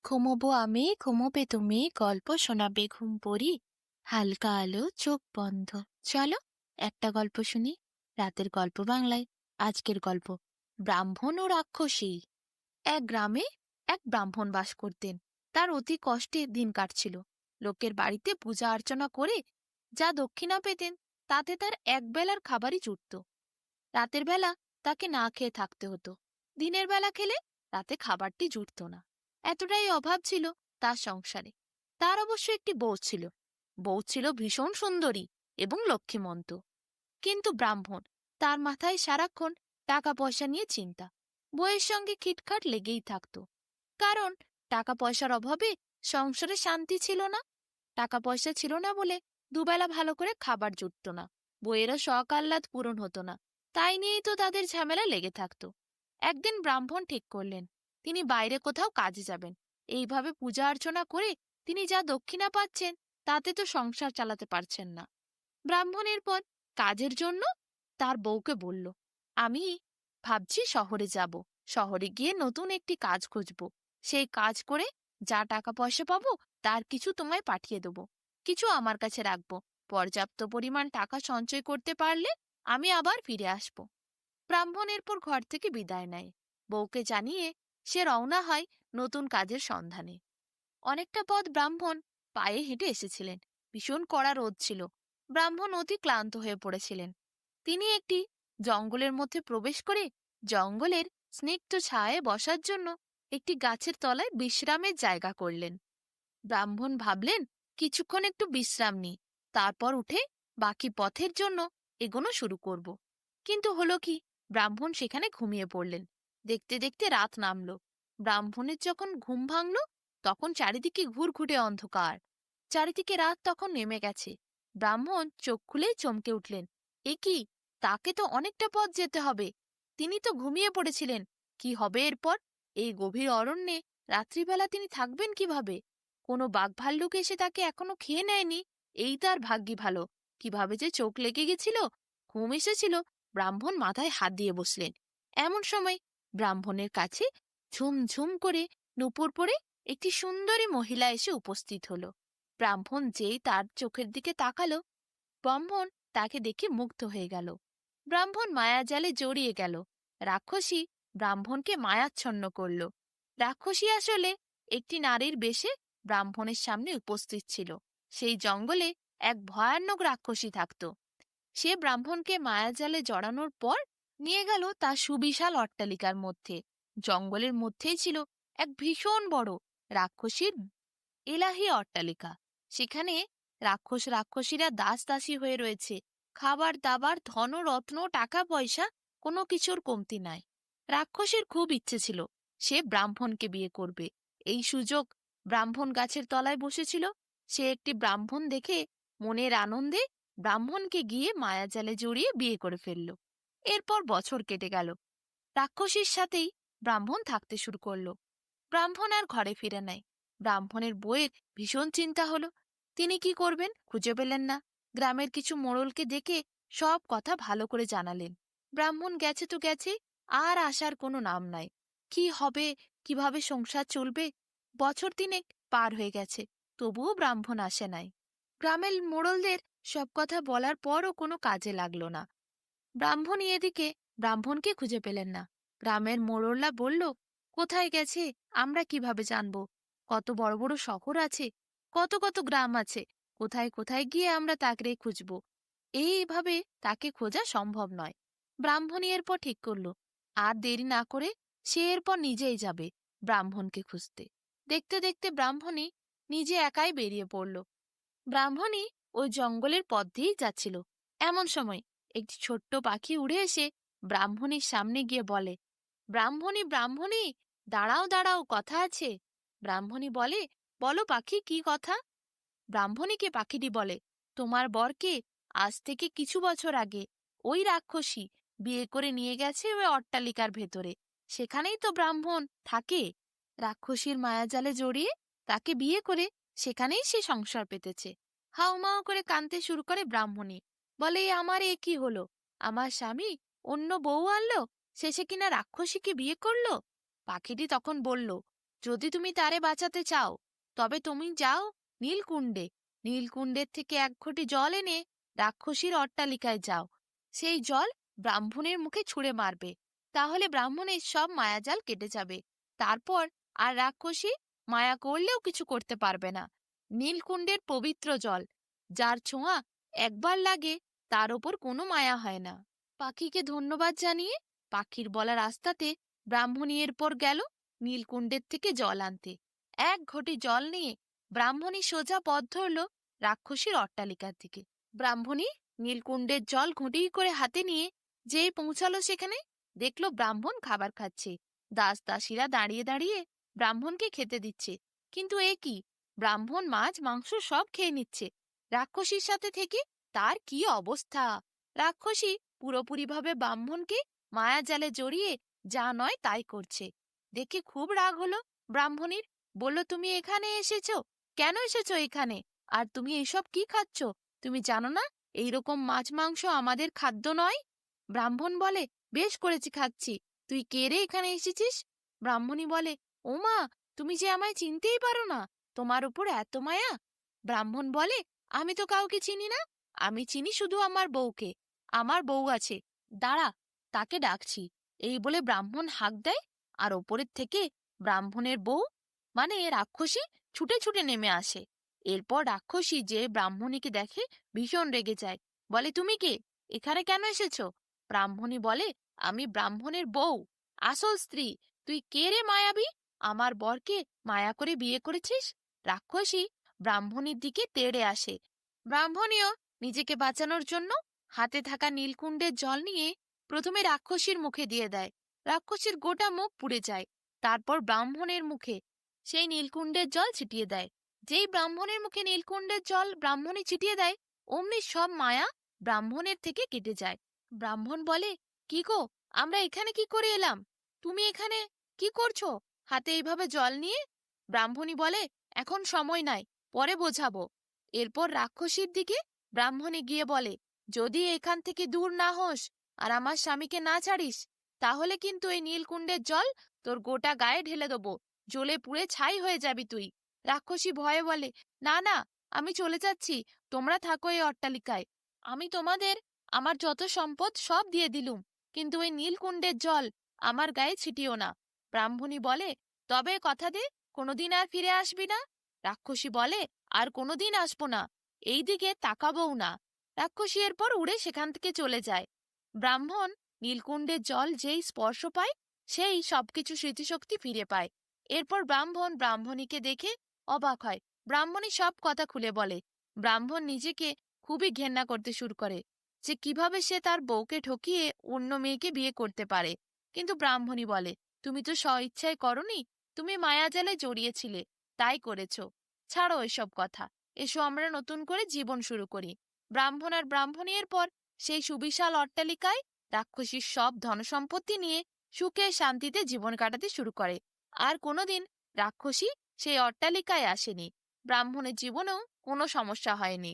ঘুমোবো আমি, ঘুমোবে তুমি, গল্প শোনাবে ঘুম পড়ি। হালকা আলো, চোখ বন্ধ। চলো একটা গল্প শুনি। রাতের গল্প বাংলায়। আজকের গল্প ব্রাহ্মণ ও রাক্ষসী। এক গ্রামে এক ব্রাহ্মণ বাস করতেন। তার অতি কষ্টে দিন কাটছিল। লোকের বাড়িতে পূজা অর্চনা করে যা দক্ষিণা পেতেন তাতে তার একবেলার খাবারই জুটত। রাতের বেলা তাকে না খেয়ে থাকতে হতো। দিনের বেলা খেলে রাতে খাবারটি জুটত না। এতটাই অভাব ছিল তার সংসারে। তার অবশ্য একটি বউ ছিল। বউ ছিল ভীষণ সুন্দরী এবং লক্ষ্মীমন্ত। কিন্তু ব্রাহ্মণ, তার মাথায় সারাক্ষণ টাকা পয়সা নিয়ে চিন্তা। বউয়ের সঙ্গে খিটখাট লেগেই থাকত। কারণ টাকা পয়সার অভাবে সংসারে শান্তি ছিল না। টাকা পয়সা ছিল না বলে দুবেলা ভালো করে খাবার জুটত না। বইয়েরও শখ আহ্লাদ পূরণ হতো না। তাই নিয়েই তো তাদের ঝামেলা লেগে থাকত। একদিন ব্রাহ্মণ ঠিক করলেন তিনি বাইরে কোথাও কাজে যাবেন। এইভাবে পূজা অর্চনা করে তিনি যা দক্ষিণা পাচ্ছেন তাতে তো সংসার চালাতে পারছেন না। ব্রাহ্মণের পর কাজের জন্য তার বউকে বলল, আমি ভাবছি শহরে যাব। শহরে গিয়ে নতুন একটি কাজ খুঁজব। সেই কাজ করে যা টাকা পয়সা পাবো তার কিছু তোমায় পাঠিয়ে দেবো, কিছু আমার কাছে রাখবো। পর্যাপ্ত পরিমাণ টাকা সঞ্চয় করতে পারলে আমি আবার ফিরে আসব। ব্রাহ্মণ এরপর ঘর থেকে বিদায় নেয়। বউকে জানিয়ে সে রওনা হয় নতুন কাজের সন্ধানে। অনেকটা পথ ব্রাহ্মণ পায়ে হেঁটে এসেছিলেন। ভীষণ কড়া রোদ ছিল। ব্রাহ্মণ অতি ক্লান্ত হয়ে পড়েছিলেন। তিনি একটি জঙ্গলের মধ্যে প্রবেশ করে জঙ্গলের স্নিগ্ধ ছায়ায় বসার জন্য একটি গাছের তলায় বিশ্রামের জায়গা করলেন। ব্রাহ্মণ ভাবলেন কিছুক্ষণ একটু বিশ্রাম নিই, তারপর উঠে বাকি পথের জন্য এগোনো শুরু করব। কিন্তু হলো কি, ব্রাহ্মণ সেখানে ঘুমিয়ে পড়লেন। দেখতে দেখতে রাত নামল। ব্রাহ্মণের যখন ঘুম ভাঙল তখন চারিদিকে ঘুরঘুটে অন্ধকার। চারিদিকে রাত তখন নেমে গেছে। ব্রাহ্মণ চোখ খুলেই চমকে উঠলেন। এ কি, তাকে তো অনেকটা পথ যেতে হবে। তিনি তো ঘুমিয়ে পড়েছিলেন। কি হবে এরপর? এই গভীর অরণ্যে রাত্রিবেলা তিনি থাকবেন কিভাবে? কোনো বাঘভাল্লুক এসে তাকে এখনো খেয়ে নেয়নি, এই তার ভাগ্যি ভালো। কিভাবে যে চোখ লেগে গেছিল, ঘুম এসেছিল। ব্রাহ্মণ মাথায় হাত দিয়ে বসলেন। এমন সময় ব্রাহ্মণের কাছে ঝুমঝুম করে নূপুর পরে একটি সুন্দরী মহিলা এসে উপস্থিত হলো। ব্রাহ্মণ যেই তার চোখের দিকে তাকালো, ব্রাহ্মণ তাকে দেখে মুগ্ধ হয়ে গেল। ব্রাহ্মণ মায়াজালে জড়িয়ে গেল। রাক্ষসী ব্রাহ্মণকে মায়াচ্ছন্ন করল। রাক্ষসী আসলে একটি নারীর বেশে ব্রাহ্মণের সামনে উপস্থিত ছিল। সেই জঙ্গলে এক ভয়ানক রাক্ষসী থাকত। সে ব্রাহ্মণকে মায়াজালে জড়ানোর পর নিয়ে গেল তার সুবিশাল অট্টালিকার মধ্যে। জঙ্গলের মধ্যেই ছিল এক ভীষণ বড় রাক্ষসীর এলাহি অট্টালিকা। সেখানে রাক্ষসীরা দাস দাসী হয়ে রয়েছে। খাবার দাবার, ধন রত্ন, টাকা পয়সা, কোনো কিছুর কমতি নাই। রাক্ষসীর খুব ইচ্ছে ছিল সে ব্রাহ্মণকে বিয়ে করবে। এই সুযোগ ব্রাহ্মণ গাছের তলায় বসেছিল। সে একটি ব্রাহ্মণ দেখে মনের আনন্দে ব্রাহ্মণকে গিয়ে মায়াজালে জড়িয়ে বিয়ে করে ফেলল। এরপর বছর কেটে গেল। রাক্ষসীর সাথেই ব্রাহ্মণ থাকতে শুরু করলো। ব্রাহ্মণ আর ঘরে ফিরে নাই। ব্রাহ্মণের বউয়ের ভীষণ চিন্তা হলো। তিনি কি করবেন খুঁজে পেলেন না। গ্রামের কিছু মোড়লকে ডেকে সব কথা ভালো করে জানালেন। ব্রাহ্মণ গেছে তো গেছে, আর আসার কোনো নাম নাই। কি হবে, কিভাবে সংসার চলবে? বছর তিনেক পার হয়ে গেছে, তবুও ব্রাহ্মণ আসে নাই। গ্রামের মোড়লদের সব কথা বলার পরও কোনো কাজে লাগলো না। ব্রাহ্মণী এদিকে ব্রাহ্মণকে খুঁজে পেলেন না। গ্রামের মোড়লরা বলল, কোথায় গেছে আমরা কিভাবে জানবো? কত বড় বড় শহর আছে, কত কত গ্রাম আছে, কোথায় কোথায় গিয়ে আমরা তাকে খুঁজবো? এইভাবে তাকে খোঁজা সম্ভব নয়। ব্রাহ্মণী এরপর ঠিক করল আর দেরি না করে সে এরপর নিজেই যাবে ব্রাহ্মণকে খুঁজতে। দেখতে দেখতে ব্রাহ্মণী নিজে একাই বেরিয়ে পড়ল। ব্রাহ্মণী ওই জঙ্গলের পথ দিয়েই যাচ্ছিল। এমন সময় একটি ছোট্ট পাখি উড়ে এসে ব্রাহ্মণীর সামনে গিয়ে বলে, ব্রাহ্মণী ব্রাহ্মণী, দাঁড়াও দাঁড়াও, কথা আছে। ব্রাহ্মণী বলে, বলো পাখি, কি কথা? ব্রাহ্মণীকে পাখিটি বলে, তোমার বরকে আজ থেকে কিছু বছর আগে ওই রাক্ষসী বিয়ে করে নিয়ে গেছে ওই অট্টালিকার ভেতরে। সেখানেই তো ব্রাহ্মণ থাকে। রাক্ষসীর মায়াজালে জড়িয়ে তাকে বিয়ে করে সেখানেই সে সংসার পেতেছে। হাউমাউ করে কাঁদতে শুরু করে ব্রাহ্মণী। বলে, আমার এ কি হলো? আমার স্বামী অন্য বউ আনলো, শেষে কিনা রাক্ষসীকে বিয়ে করলো। পাখিটি তখন বলল, যদি তুমি তারে বাঁচাতে চাও তবে তুমি যাও নীলকুণ্ডে, নীলকুণ্ডের থেকে এক ঘটি জল এনে রাক্ষসীর অট্টালিকায় যাও, সেই জল ব্রাহ্মণের মুখে ছুঁড়ে মারবে, তাহলে ব্রাহ্মণের সব মায়াজাল কেটে যাবে। তারপর আর রাক্ষসী মায়া করলেও কিছু করতে পারবে না। নীলকুণ্ডের পবিত্র জল, যার ছোঁয়া একবার লাগে তার ওপর কোনো মায়া হয় না। পাখিকে ধন্যবাদ জানিয়ে পাখির বলা রাস্তাতে ব্রাহ্মণী এরপর গেল নীলকুণ্ডের থেকে জল আনতে। এক ঘটি জল নিয়ে ব্রাহ্মণী সোজা পথ ধরল রাক্ষসীর অট্টালিকার দিকে। ব্রাহ্মণী নীলকুণ্ডের জল ঘুঁটি করে হাতে নিয়ে যেই পৌঁছালো সেখানে, দেখলো ব্রাহ্মণ খাবার খাচ্ছে। দাস দাসীরা দাঁড়িয়ে দাঁড়িয়ে ব্রাহ্মণকে খেতে দিচ্ছে। কিন্তু এ কি, ব্রাহ্মণ মাছ মাংস সব খেয়ে নিচ্ছে, রাক্ষসীর সাথে থেকে তার কি অবস্থা! রাক্ষসী পুরোপুরিভাবে ব্রাহ্মণকে মায়াজালে জড়িয়ে যা নয় তাই করছে। দেখে খুব রাগ হলো ব্রাহ্মণীর। বলল, তুমি এখানে এসেছো, কেন এসেছো এখানে? আর তুমি এইসব কি খাচ্ছ? তুমি জানো না এইরকম মাছ মাংস আমাদের খাদ্য নয়? ব্রাহ্মণ বলে, বেশ করেছি খাচ্ছি, তুই কে রে এখানে এসেছিস? ব্রাহ্মণী বলে, ও মা, তুমি যে আমায় চিনতেই পারো না, তোমার উপর এত মায়া? ব্রাহ্মণ বলে, আমি তো কাউকে চিনি না, আমি চিনি শুধু আমার বউকে। আমার বউ আছে, দাঁড়া, তাকে ডাকছি। এই বলে ব্রাহ্মণ হাঁক দেয়, আর ওপরের থেকে ব্রাহ্মণের বউ মানে রাক্ষসী ছুটে ছুটে নেমে আসে। এরপর রাক্ষসী যে ব্রাহ্মণীকে দেখে ভীষণ রেগে যায়, বলে, তুমি কে, এখানে কেন এসেছো? ব্রাহ্মণী বলে, আমি ব্রাহ্মণের বউ, আসল স্ত্রী। তুই কে রে মায়াবী, আমার বরকে মায়া করে বিয়ে করেছিস? রাক্ষসী ব্রাহ্মণীর দিকে তেড়ে আসে। ব্রাহ্মণীও নিজেকে বাঁচানোর জন্য হাতে থাকা নীলকুণ্ডের জল নিয়ে প্রথমে রাক্ষসীর মুখে দিয়ে দেয়। রাক্ষসীর গোটা মুখ পুড়ে যায়। তারপর ব্রাহ্মণের মুখে সেই নীলকুণ্ডের জল ছিটিয়ে দেয়। যেই ব্রাহ্মণের মুখে নীলকুণ্ডের জল ব্রাহ্মণী ছিটিয়ে দেয়, অমনি সব মায়া ব্রাহ্মণের থেকে কেটে যায়। ব্রাহ্মণ বলে, কি গো, আমরা এখানে কি করে এলাম? তুমি এখানে কি করছো হাতে এইভাবে জল নিয়ে? ব্রাহ্মণী বলে, এখন সময় নাই, পরে বোঝাবো। এরপর রাক্ষসীর দিকে ব্রাহ্মণী গিয়ে বলে, যদি এখান থেকে দূর না হোস আর আমার স্বামীকে না ছাড়িস, তাহলে কিন্তু এই নীলকুণ্ডের জল তোর গোটা গায়ে ঢেলে দেবো, জ্বলে পুড়ে ছাই হয়ে যাবি তুই। রাক্ষসী ভয়ে বলে, না না, আমি চলে যাচ্ছি, তোমরা থাকো এই অট্টালিকায়, আমি তোমাদের আমার যত সম্পদ সব দিয়ে দিলুম, কিন্তু ওই নীলকুণ্ডের জল আমার গায়ে ছিটিও না। ব্রাহ্মণী বলে, তবে কথা দে কোনোদিন আর ফিরে আসবি না? রাক্ষসী বলে, আর কোনোদিন আসবো না, এই দিকে তাকাবও না। রাক্ষসী এরপর উড়ে সেখান থেকে চলে যায়। ব্রাহ্মণ নীলকুণ্ডের জল যেই স্পর্শ পায়, সেই সবকিছু স্মৃতিশক্তি ফিরে পায়। এরপর ব্রাহ্মণ ব্রাহ্মণীকে দেখে অবাক হয়। ব্রাহ্মণী সব কথা খুলে বলে। ব্রাহ্মণ নিজেকে খুবই ঘেন্না করতে শুরু করে যে কিভাবে সে তার বউকে ঠকিয়ে অন্য মেয়েকে বিয়ে করতে পারে। কিন্তু ব্রাহ্মণী বলে, তুমি তো স্বইচ্ছায় করনি, তুমি মায়াজালে জড়িয়েছিলে, তাই করেছ। ছাড়ো এসব কথা, এসো আমরা নতুন করে জীবন শুরু করি। ব্রাহ্মণ আর ব্রাহ্মণী এরপর সেই সুবিশাল অট্টালিকায় রাক্ষসীর সব ধনসম্পত্তি নিয়ে সুখে শান্তিতে জীবন কাটাতে শুরু করে। আর কোনোদিন রাক্ষসী সেই অট্টালিকায় আসেনি। ব্রাহ্মণের জীবনেও কোনো সমস্যা হয়নি।